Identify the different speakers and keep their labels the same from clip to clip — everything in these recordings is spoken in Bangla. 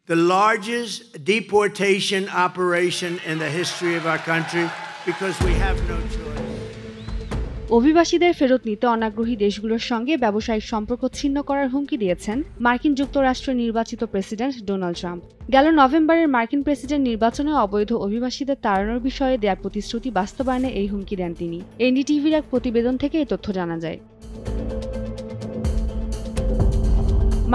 Speaker 1: the largest deportation operation in the history of our country because we have no choice.
Speaker 2: অভিবাসীদের ফেরত নিতে অনাগ্রহী দেশগুলোর সঙ্গে ব্যবসায়িক সম্পর্ক ছিন্ন করার হুমকি দিয়েছেন মার্কিন যুক্তরাষ্ট্রের নির্বাচিত প্রেসিডেন্ট ডোনাল্ড ট্রাম্প। গেল নভেম্বরের মার্কিন প্রেসিডেন্ট নির্বাচনে অবৈধ অভিবাসীদের তাড়ানোর বিষয়ে দেওয়ার প্রতিশ্রুতি বাস্তবায়নে এই হুমকি দেন তিনি। এনডিটিভির এক প্রতিবেদন থেকে এই তথ্য জানা যায়।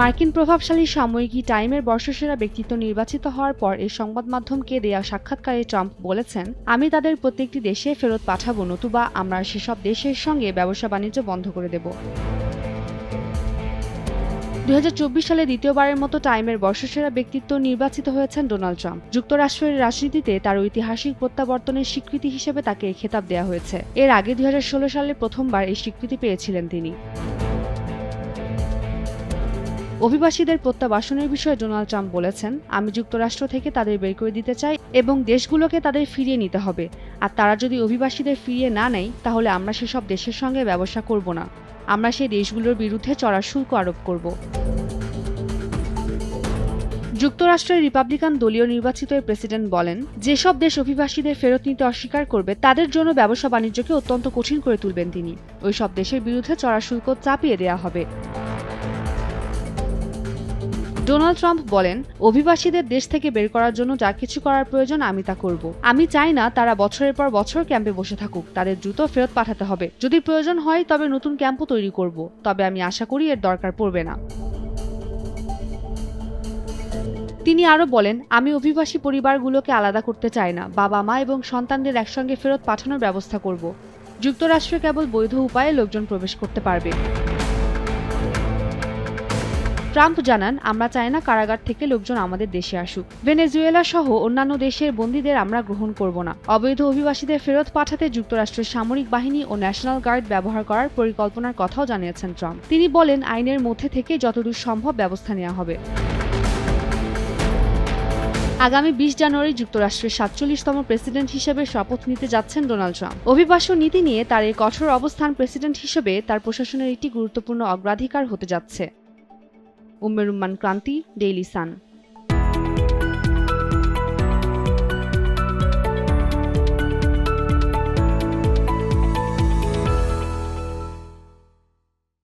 Speaker 2: মার্কিন প্রভাবশালী সাময়িকী টাইমের বর্ষসেরা ব্যক্তিত্ব নির্বাচিত হওয়ার পর এই সংবাদ মাধ্যমকে দেয়া সাক্ষাৎকারে ট্রাম্প বলেছেন, আমি তাদের প্রত্যেকটি দেশে ফেরত পাঠাবো, নতুবা আমরা সেসব দেশের সঙ্গে ব্যবসা বাণিজ্য বন্ধ করে দেব। 2024 সালে দ্বিতীয়বারের মতো টাইমের বর্ষসেরা ব্যক্তিত্ব নির্বাচিত হয়েছেন ডোনাল্ড ট্রাম্প। যুক্তরাষ্ট্রের রাজনীতিতে তার ঐতিহাসিক প্রত্যাবর্তনের স্বীকৃতি হিসেবে তাকে এই খেতাব দেওয়া হয়েছে। এর আগে 2016 সালে প্রথমবার এই স্বীকৃতি পেয়েছিলেন তিনি। অভিবাসীদের প্রত্যাবাসনের বিষয়ে ডোনাল্ড ট্রাম্প বলেছেন, আমি যুক্তরাষ্ট্র থেকে তাদের বের করে দিতে চাই এবং দেশগুলোকে তাদের ফিরিয়ে নিতে হবে। আর তারা যদি অভিবাসীদের ফিরিয়ে না নেয় তাহলে আমরা সেসব দেশের সঙ্গে ব্যবসা করব না। আমরা সেই দেশগুলোর বিরুদ্ধে চড়া শুল্ক আরোপ করব। যুক্তরাষ্ট্রের রিপাবলিকান দলীয় নির্বাচিত এই প্রেসিডেন্ট বলেন, যেসব দেশ অভিবাসীদের ফেরত নিতে অস্বীকার করবে তাদের জন্য ব্যবসা বাণিজ্যকে অত্যন্ত কঠিন করে তুলবেন তিনি। ওই সব দেশের বিরুদ্ধে চড়া শুল্ক চাপিয়ে দেওয়া হবে। ডোনাল্ড ট্রাম্প বলেন, অভিবাসীদের দেশ থেকে বের করার জন্য যা কিছু করার প্রয়োজন আমি তা করব। আমি চাই না তারা বছরের পর বছর ক্যাম্পে বসে থাকুক, তাদের দ্রুত ফেরত পাঠাতে হবে। যদি প্রয়োজন হয় তবে নতুন ক্যাম্পও তৈরি করব, তবে আমি আশা করি এর দরকার পড়বে না। তিনি আরও বলেন, আমি অভিবাসী পরিবারগুলোকে আলাদা করতে চাই না, বাবা মা এবং সন্তানদের একসঙ্গে ফেরত পাঠানোর ব্যবস্থা করব। যুক্তরাষ্ট্রে কেবল বৈধ উপায়ে লোকজন প্রবেশ করতে পারবে। ট্রাম্প জানান, আমরা চাই না কারাগার থেকে লোকজন আমাদের দেশে আসুক। ভেনেজুয়েলা সহ অন্যান্য দেশের বন্দীদের আমরা গ্রহণ করব না। অবৈধ অভিবাসীদের ফেরত পাঠাতে যুক্তরাষ্ট্রের সামরিক বাহিনী ও ন্যাশনাল গার্ড ব্যবহার করার পরিকল্পনার কথাও জানিয়েছেন ট্রাম্প। তিনি বলেন, আইনের মধ্যে থেকে যতদূর সম্ভব ব্যবস্থা নেওয়া হবে। আগামী 20 জানুয়ারি যুক্তরাষ্ট্রের 47তম প্রেসিডেন্ট হিসেবে শপথ নিতে যাচ্ছেন ডোনাল্ড ট্রাম্প। অভিবাসন নীতি নিয়ে তার এই কঠোর অবস্থান প্রেসিডেন্ট হিসেবে তার প্রশাসনের একটি গুরুত্বপূর্ণ অগ্রাধিকার হতে যাচ্ছে। উম্মে রুম্মান ক্রান্তি, ডেইলি সান।